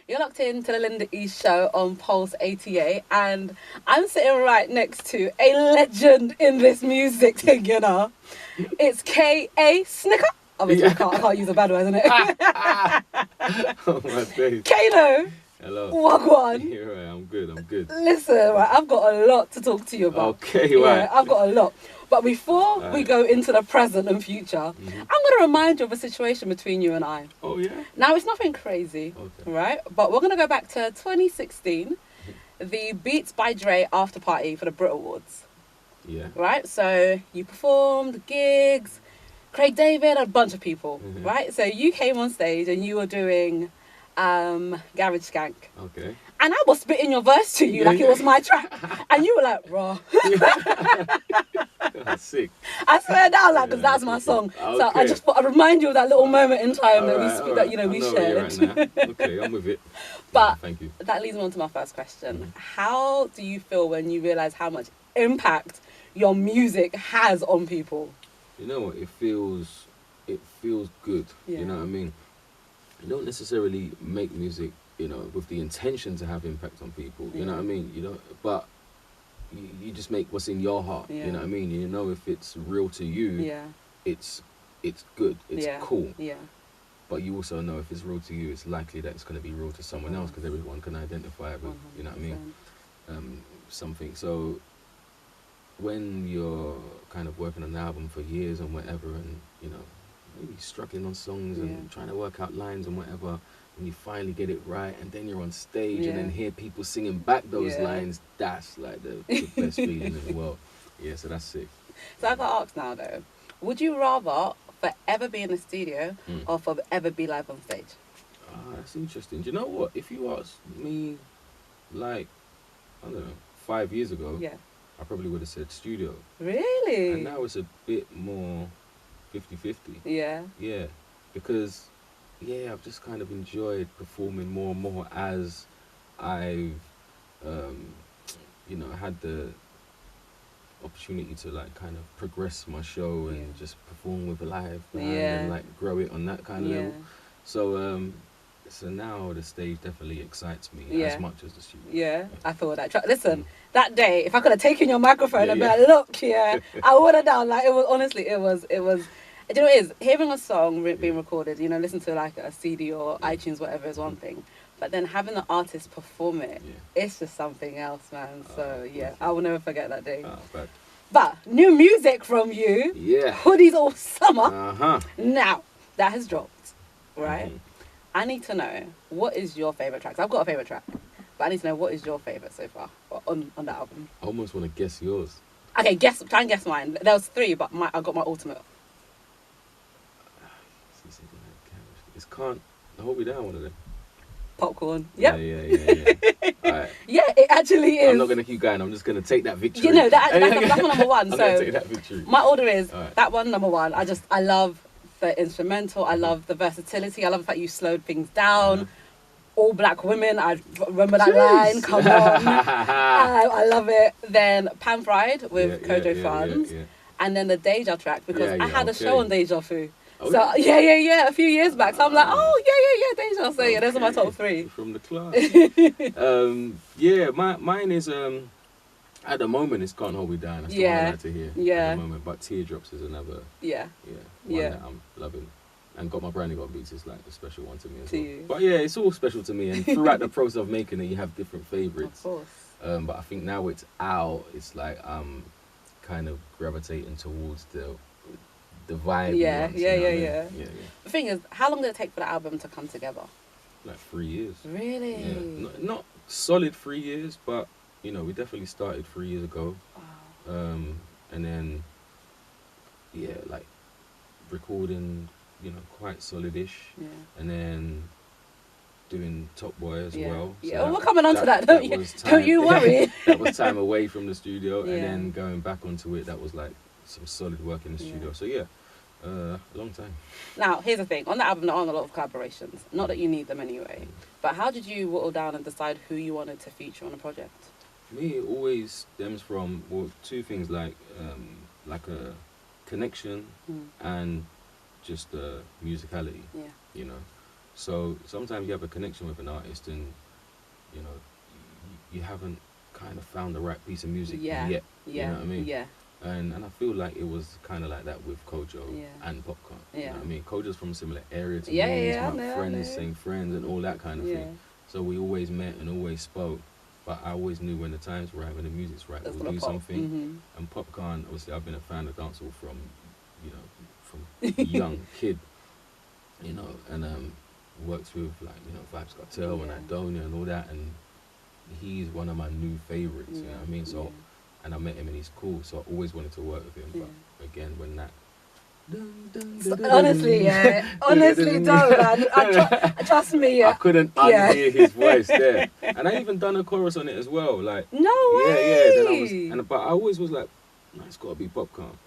You're locked in to the Linda East Show on Pulse 88, and I'm sitting right next to a legend in this music thing, you know. It's K.A. Snicker. Obviously, I can't use a bad word, isn't it? Oh, my days. Kano. Hello. Wagwan. Yeah, I'm good. Listen, right, I've got a lot to talk to you about. Okay, right. Yeah, I've got a lot. But before we go into the present and future, I'm going to remind you of a situation between you and I. Oh, yeah? Now, it's nothing crazy, right? But we're going to go back to 2016, the Beats by Dre after party for the Brit Awards. Yeah. Right? So you performed, gigs, Craig David, a bunch of people, right? So you came on stage and you were doing Garage Skank. Okay. And I was spitting your verse to you like it was my track. And you were like, raw. That's sick. I swear down, like, because that's my song. Okay. So I just thought I'd remind you of that little moment in time that we shared. Right now. Okay, I'm with it. But thank you. That leads me on to my first question. How do you feel when you realise how much impact your music has on people? You know what? It feels good. Yeah. You know what I mean? You don't necessarily make music, you know, with the intention to have impact on people. You know what I mean? You don't, but you just make what's in your heart. You know what I mean? You know, if it's real to you, it's good. It's cool. Yeah. But you also know if it's real to you, it's likely that it's going to be real to someone else, because everyone can identify with, you know what I mean? Something. So when you're kind of working on an album for years and whatever, and, you know, maybe struggling on songs and trying to work out lines and whatever, and you finally get it right, and then you're on stage and then hear people singing back those lines, that's like the best feeling in the world. Yeah, so that's sick. So I've got to ask now though, would you rather forever be in the studio or forever be live on stage? That's interesting. Do you know what? If you asked me, like, I don't know, 5 years ago, I probably would have said studio. Really? And now it's a bit more 50-50. Yeah. Yeah, because, I've just kind of enjoyed performing more and more as I've, you know, had the opportunity to, like, kind of progress my show and just perform with a live band and, like, grow it on that kind of level. So now the stage definitely excites me as much as the studio. Yeah, I feel that. Listen, that day, if I could have taken your microphone and been like, look, I would have done. Like, it was, honestly, it was. Do you know what it is? Hearing a song being recorded, you know, listen to like a CD or iTunes, whatever, is one thing. But then having the artist perform it, it's just something else, man. So, I will never forget that day. But new music from you. Yeah. Hoodies All Summer. Now, that has dropped, right? I need to know, what is your favourite track? 'Cause I've got a favourite track, but I need to know, what is your favourite so far on that album? I almost want to guess yours. Okay, try and guess mine. There was 3, but I got my ultimate. It's Can't Hold Me Down, one of them. Popcorn. Yep. Yeah. Right. Yeah, it actually is. I'm not going to keep going. I'm just going to take that victory. You know, that's my number one. I'm so going to take that victory. My order is that one, number one. I love the instrumental. I love the versatility. I love the fact you slowed things down. All black women. I remember that line. Come on. I love it. Then Pan Fried with Kojo Funds. And then the Deja track, because I had a show on Deja Vu. Oh, so a few years back. So I'm like, Deja. So those are my top 3 from the class. Mine is at the moment it's Can't Hold Me Down. That's the one I like to hear at the moment. But Teardrops is another one that I'm loving. And Got My Branding Got Beats is like a special one to me as well. But it's all special to me, and throughout the process of making it, you have different favourites. Of course. But I think now it's out, it's like I'm kind of gravitating towards the vibe. Yeah. The thing is, how long did it take for the album to come together? Like 3 years. Really? Yeah. Not solid 3 years, but you know, we definitely started 3 years ago. Wow. And then like recording, you know, quite solidish. Yeah. And then doing Top Boy as well. So yeah, we're coming on to that, don't you worry. That was time away from the studio, and then going back onto it, that was like some solid work in the studio. So a long time. Now, here's the thing. On the album, there aren't a lot of collaborations. Not that you need them anyway. But how did you whittle down and decide who you wanted to feature on a project? For me, it always stems from, well, 2 things, like a connection and just musicality. Yeah. You know. So sometimes you have a connection with an artist and, you know, you haven't kind of found the right piece of music yet. You know what I mean? Yeah. And I feel like it was kind of like that with Kojo and Popcorn. Yeah. You know what I mean? Kojo's from a similar area to Yeah, me. He's yeah, my I friends, know. same friends and all that kind of thing. So we always met and always spoke. But I always knew when the time's right, when the music's right, we'll do something. And Popcorn, obviously, I've been a fan of dancehall from, you know, from young kid, you know, and works with, like, you know, Vibes Cartel and Adonia and all that. And he's one of my new favorites, you know what I mean? So, and I met him and he's cool, so I always wanted to work with him. But again, when that... Honestly, honestly, don't, man. Trust me, I couldn't unhear his voice there, and I even done a chorus on it as well. Like, no way. Then but I always was like, no, it's got to be Popcorn.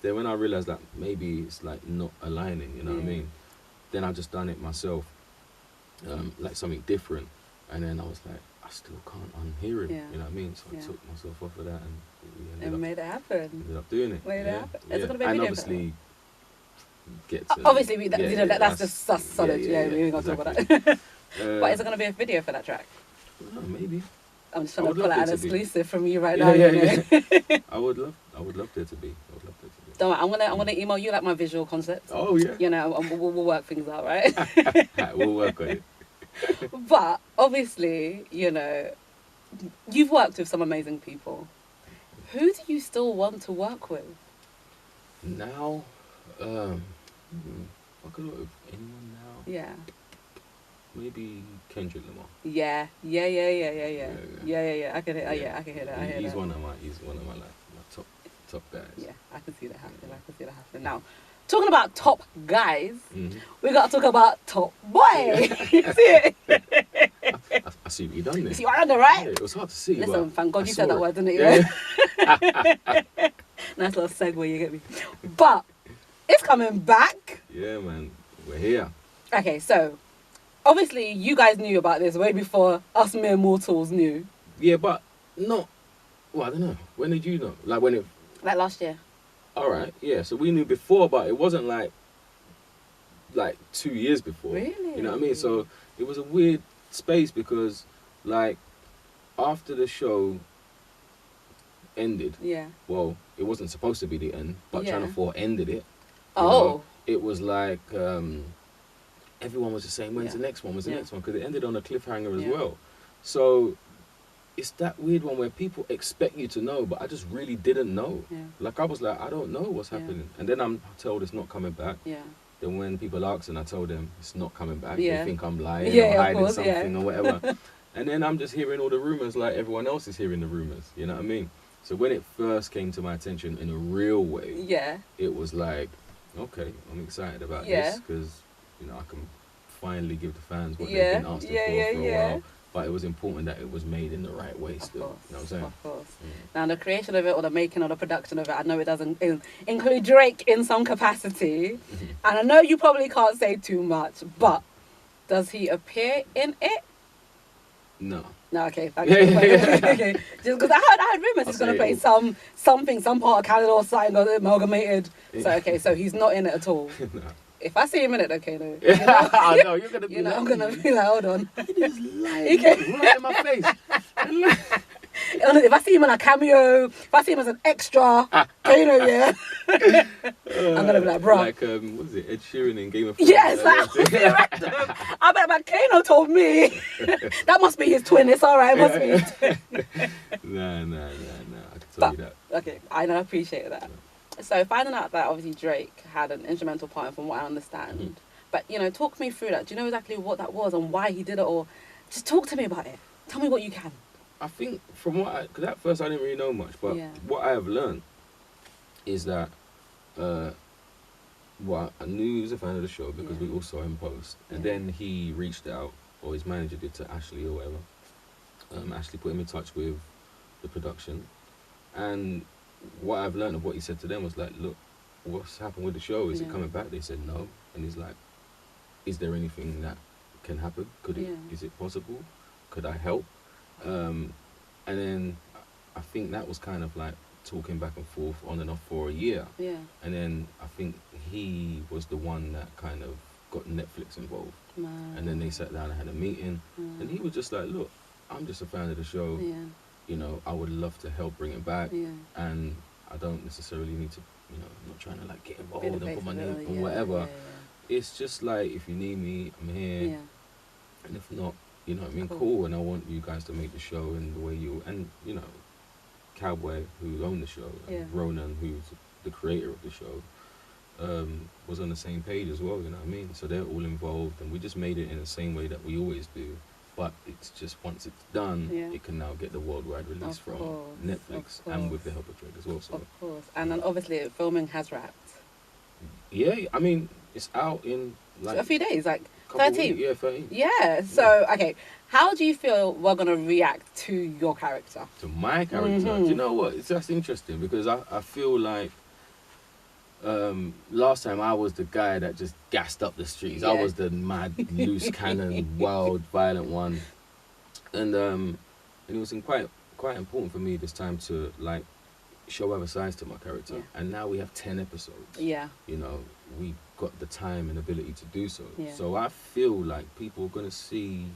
Then when I realized that maybe it's like not aligning, you know what I mean? Then I just done it myself, like something different, and then I was like, I still can't unhear him, you know what I mean? So I took myself off of that and made it happen. Ended up doing it. Made it happen. Is it gonna be a and video obviously. Obviously, that's solid. Yeah, we're gonna talk about that. But is it gonna be a video for that track? Maybe. I'm just trying to pull out an exclusive from you right now. I would love there to be. Don't worry, I'm gonna email you like my visual concept. Oh yeah. You know, we'll work things out, right? We'll work on it. But obviously, you know, you've worked with some amazing people. Who do you still want to work with? Now, I could work with anyone now. Yeah. Maybe Kendrick Lamar. Yeah. I can hear. I can hear that. He's one of my like my top guys. Yeah, I can see that happening. Now, talking about top guys, we got to talk about top boy. You see it? I see what you done there. You see what I done there, right? Yeah, it was hard to see. Listen, thank God you said that word, didn't it? Yeah. Nice little segue, you get me. But it's coming back. Yeah, man, we're here. Okay, so obviously you guys knew about this way before us mere mortals knew. Yeah, but not. Well, I don't know. When did you know? Like when it. Like last year. All right. Yeah. So we knew before, but it wasn't like 2 years before. Really? You know what I mean? So it was a weird space because, like, after the show ended. Yeah. Well, it wasn't supposed to be the end, but Channel 4 ended it. Oh. Know? It was like everyone was just saying, "When's the next one? When's the next one?" Because it ended on a cliffhanger as well. So it's that weird one where people expect you to know, but I just really didn't know. Yeah. Like I was like, I don't know what's happening, and then I'm told it's not coming back. Yeah. Then when people ask and I tell them it's not coming back, Yeah. they think I'm lying or hiding something or whatever. And then I'm just hearing all the rumors like everyone else is hearing the rumors. You know what I mean? So when it first came to my attention in a real way, it was like, okay, I'm excited about this because you know I can finally give the fans what they've been asking for a while. But it was important that it was made in the right way still. Course, you know what I'm saying? Of course. Now, the creation of it or the making or the production of it, I know it doesn't include Drake in some capacity. And I know you probably can't say too much, but does he appear in it? No. No, okay, thank you. Okay. Just because I heard rumors he's going to play some part of Canada or something amalgamated. So, okay, so he's not in it at all. No. If I see him in it, okay, no. I know, you're going to be I'm going to be like, hold on. He's lying right in my face. If I see him in a cameo, if I see him as an extra, Kano, I'm going to be like, bro. Like, what is it, Ed Sheeran in Game of Thrones? Yes, I bet my Kano told me. That must be his twin, it's alright, it must be. Nah, I can tell you that. Okay, I appreciate that. So finding out that obviously Drake had an instrumental part from what I understand, but you know, talk me through that. Do you know exactly what that was and why he did it, or just talk to me about it? Tell me what you can. I think from because at first I didn't really know much, but what I have learned is that, well, I knew he was a fan of the show because we all saw him post, and then he reached out, or his manager did, to Ashley or whatever. Ashley put him in touch with the production, and what I've learned of what he said to them was like, look, what's happened with the show? Is it coming back? They said no. And he's like, is there anything that can happen? Is it possible? Could I help? And then I think that was kind of like talking back and forth on and off for a year. Yeah. And then I think he was the one that kind of got Netflix involved. Man. And then they sat down and had a meeting, and he was just like, look, I'm just a fan of the show. Yeah. You know, I would love to help bring it back, Yeah. and I don't necessarily need to, you know, I'm not trying to like get involved and put my name Yeah, or whatever. yeah. It's just like, if you need me, I'm here. Yeah. And if not, you know what I mean, Cool. cool. And I want you guys to make the show in the way you, and you know, Cowboy, who owned the show, and Yeah. Ronan, who's the creator of the show, was on the same page as well, you know what I mean? So they're all involved, and we just made it in the same way that we always do. But it's just, once it's done, Yeah. it can now get the worldwide release Of from course, Netflix, of and course. with the help of Drake as well. So Of course. And then obviously filming has wrapped. yeah, I mean, it's out in like A few days, like couple 13. weeks, yeah, 13. Yeah. So, okay. How do you feel we're going to react to your character? To my character, do you know what? That's interesting, because I feel like last time I was the guy that just gassed up the streets. I Yeah. was the mad, loose cannon, wild, violent one, and it was quite important for me this time to like show other sides to my character. Yeah. And now we have 10 episodes. Yeah. You know, we got the time and ability to do so. Yeah. So I feel like people are gonna see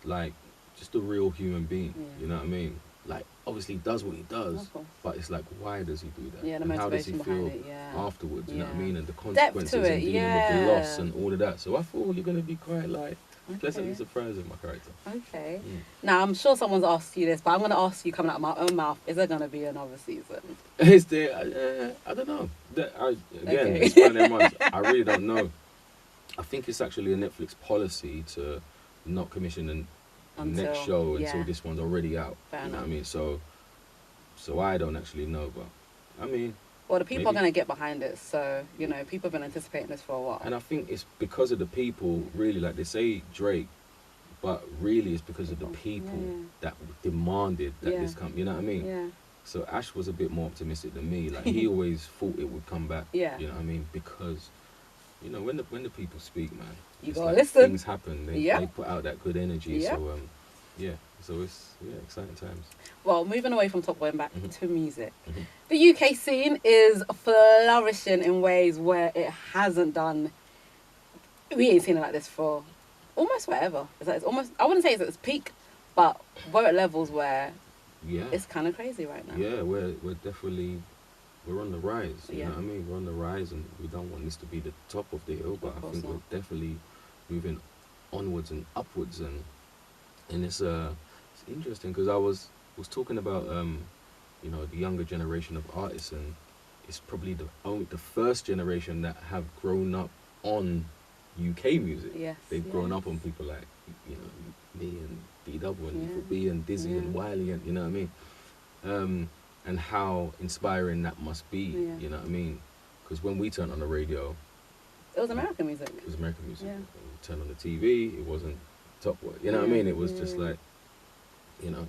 like just a real human being. Yeah. You know what I mean? Like, obviously he does what he does, Of course. but it's like, why does he do that? Yeah, the and how does he motivation feel behind it, yeah. afterwards? You know what I Yeah. mean? And the Depth consequences to and it, dealing with the loss yeah. and all of that. So I thought you're gonna be quite like pleasantly Okay. surprised with my character. Okay. Mm. Now, I'm sure someone's asked you this, but I'm going to ask you coming out of my own mouth, is there going to be another season? Is there? I don't know. Again, Okay. it's one of them ones. I really don't know. I think it's actually a Netflix policy to not commission the next show until yeah. this one's already out. Fair you know what I enough. mean? So I don't actually know, but I mean, Well, the people are maybe. going to get behind it, so, you know, people have been anticipating this for a while. and I think it's because of the people, really, like they say Drake, but really it's because of the people Yeah. that demanded that Yeah. this come. You know what I mean? Yeah. So Ash was a bit more optimistic than me. Like, he always thought it would come back. Yeah. You know what I mean? Because, you know, when the people speak, man, You it's gotta like listen. things happen. They Yep. put out that good energy. Yep. So yeah. So it's exciting times. Well, moving away from Top Boy and back Mhm. to music. Mhm. The UK scene is flourishing in ways where it hasn't done. We ain't seen it like this for almost forever. It's almost, I wouldn't say it's at its peak, but we're at levels where Yeah. it's kind of crazy right now. Yeah, we're definitely on the rise. You Yeah. know what I mean? We're on the rise, and we don't want this to be the top of the hill, but Of I course think not. we're definitely moving onwards and upwards, and it's interesting because I was talking about you know, the younger generation of artists, and it's probably the first generation that have grown up on UK music. Yes. They've grown up on people like, you know, me and D-Double and Yeah. Little B and Dizzy and Yeah. Wiley, and you know what I mean? And how inspiring that must be, Yeah. you know what I mean? Because when we turned on the radio, It was American music. it was American music. Yeah. When we turned on the TV, it wasn't Top Boy. You know what I Yeah, mean? It was just yeah. like, you know,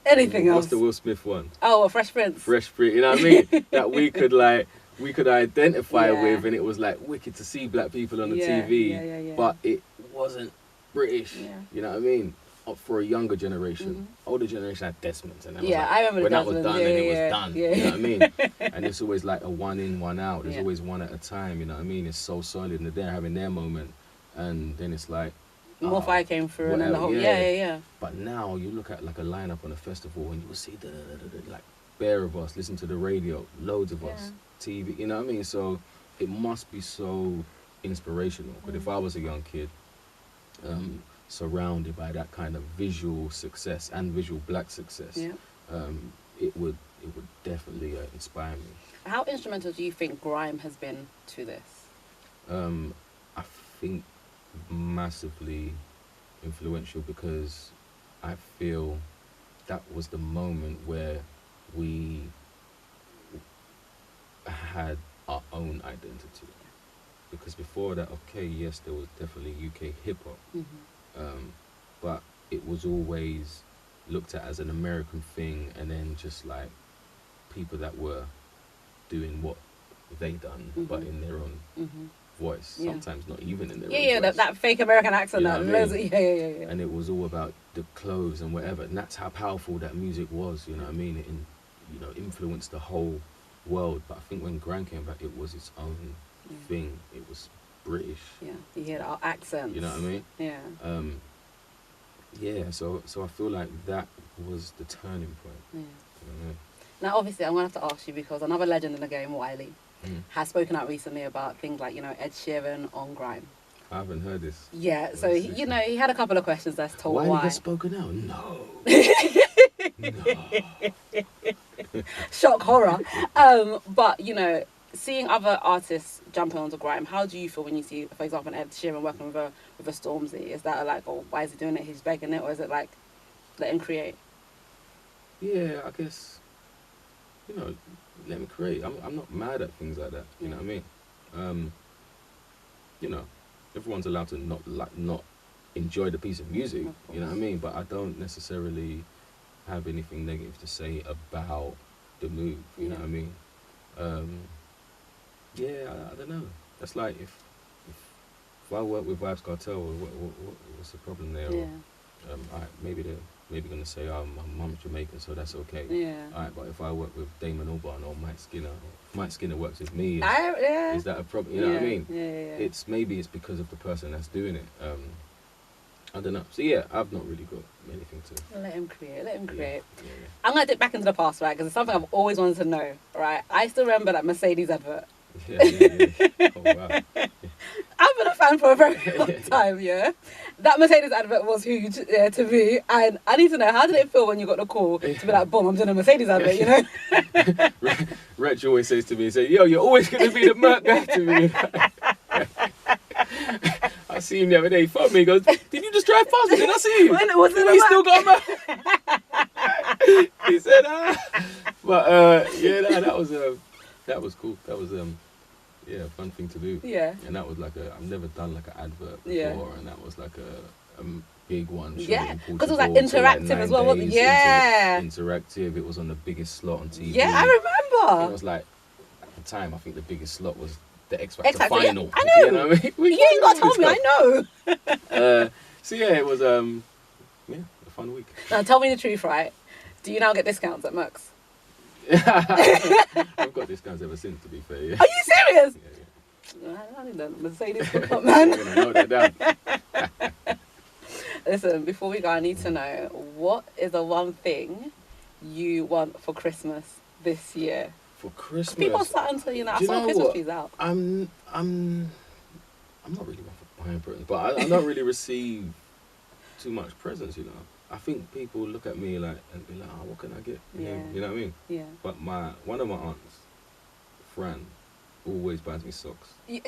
Anything what's else? the Will Smith one? Oh, a Fresh Prince. Fresh Prince, you know what I mean? That we could identify Yeah. with, and it was like wicked to see black people on the Yeah, TV, yeah. but it wasn't British. Yeah. You know what I mean? For a younger generation, Mhm. older generation had Desmond's, and that was Yeah, like, I remember when the that was Desmonds, done, and it was yeah, done. yeah. You know what I mean? And it's always like a one in, one out. There's Yeah. always one at a time. You know what I mean? It's so solid, and they're having their moment, and then it's like More fire came through, and then the whole. whatever, Yeah. But now you look at like a lineup on a festival, and you will see like bare of us, listen to the radio, loads of us, TV. You know what I mean? So it must be so inspirational. But if I was a young kid, surrounded by that kind of visual success and visual black success, Yeah. it would definitely inspire me. How instrumental do you think grime has been to this? I think massively influential, because I feel that was the moment where we had our own identity. Because before that, okay, yes, there was definitely UK hip hop, but it was always looked at as an American thing, and then just like people that were doing what they done, but in their own voice. Yeah. Sometimes not even in their own Yeah, voice. that fake American accent. You know That what I loads mean? yeah. And it was all about the clothes and whatever, and that's how powerful that music was. You know what I mean? It influenced the whole world. But I think when grime came back, it was its own thing, it was British. Yeah, you hear our accents. You know what I mean? Yeah. Yeah, so I feel like that was the turning point. Yeah. You know? Now, obviously, I'm going to have to ask you because another legend in the game, Wiley, Mm. has spoken out recently about things like, Ed Sheeran on Grime. I haven't heard this. Yeah, so, he had a couple of questions as to why. Why has spoken out? No. No. Shock horror. But, seeing other artists jumping onto Grime, how do you feel when you see, for example, Ed Sheeran working with a Stormzy? Is that like, oh, why is he doing it? He's begging it? Or is it like, let him create? Yeah, I guess, let me create. I'm not mad at things like that. You know what I mean? Everyone's allowed to not enjoy the piece of music. You know what I mean? But I don't necessarily have anything negative to say about the move. You know what I mean? I don't know. That's like if I work with Vibes Cartel, what's the problem there? Yeah. Or, maybe gonna say, my mum's Jamaican, so that's okay. Yeah. Alright, but if I work with Damon Albarn or Mike Skinner, Mike Skinner works with me. Is that a problem? You know what I mean? Yeah. It's because of the person that's doing it. I don't know. So yeah, I've not really got anything to. Let him create. Yeah. I'm gonna dip back into the past, right? Because it's something I've always wanted to know, right? I still remember that Mercedes advert. Yeah. Oh wow. I've been a fan for a very long time, yeah. That Mercedes advert was huge to me, and I need to know, how did it feel when you got the call to be like, boom, I'm doing a Mercedes advert, Reg always says to me, yo, you're always going to be the Merc guy to me. I see him the other day, he phoned me, he goes, did you just drive past me? Did I see you? When was it he still got a Merc. He said, But, that was cool. That was, a fun thing to do. Yeah. And that was I've never done like an advert before, Yeah. and that was like a big one. Yeah, because it was like interactive as well, wasn't it? Yeah. Interactive. It was on the biggest slot on TV. Yeah, I remember. It was like, at the time, I think the biggest slot was the X Factor final. Yeah, I know. You know what I mean? You ain't got to tell me, I know. So yeah, it was a fun week. Now, tell me the truth, right? Do you now get discounts at Mercs? I've got discounts ever since, to be fair. Yeah. Are you serious? Yeah. I didn't know Mercedes hook up, man. I'm gonna note that down. Listen, before we go, I need to know, what is the one thing you want for Christmas this year? For Christmas? People are starting to, I saw Christmas trees out. I'm not really one for buying presents, but I don't really receive too much presents, I think people look at me and be like, oh, what can I get? Yeah. You know what I mean? Yeah. But one of my aunts, Fran, always buys me socks. And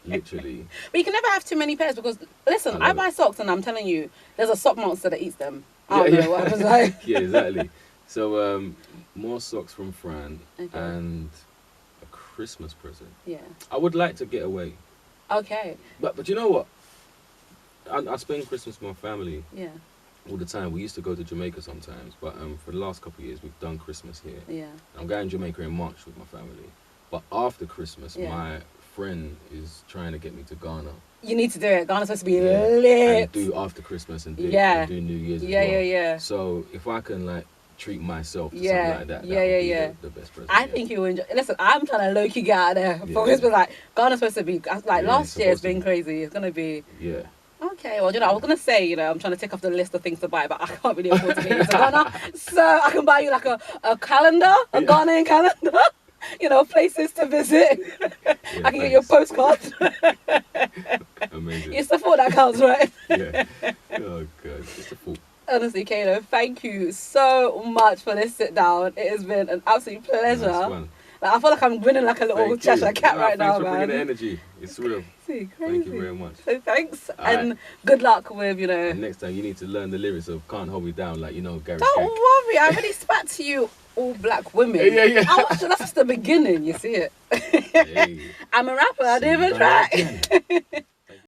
literally. But you can never have too many pairs because, listen, I buy socks and I'm telling you, there's a sock monster that eats them. I don't know what happens like. Yeah, exactly. So more socks from Fran and a Christmas present. Yeah. I would like to get away. Okay. But you know what? I spend Christmas with my family. Yeah. All the time. We used to go to Jamaica sometimes, but for the last couple of years we've done Christmas here. Yeah. I'm going to Jamaica in March with my family, but after Christmas, my friend is trying to get me to Ghana. You need to do it. Ghana's supposed to be lit. And do after Christmas and do New Year's as well. Yeah. So if I can treat myself to something like that, the best present. I think you will enjoy. Listen, I'm trying to low-key get out of there for Christmas. Ghana's supposed to be last year. It's been crazy. It's gonna be. Yeah. Okay, well, I was going to say, I'm trying to tick off the list of things to buy, but I can't really afford to get you to Ghana. So I can buy you a calendar, a Ghanaian calendar, places to visit. I can get you a postcard. Amazing. It's the thought that counts, right? Yeah. Oh, God. It's the thought. Honestly, Kano, thank you so much for this sit down. It has been an absolute pleasure. Nice one. I feel like I'm grinning like a little Cheshire cat right now, man. Thanks for bringing the energy. It's real. Crazy. Thank you very much. So thanks, and good luck with, And next time you need to learn the lyrics of "Can't Hold Me Down" like Gary. Don't worry, I already spat to you, all black women. Yeah. That's just the beginning. You see it. Hey. I'm a rapper. I didn't even try.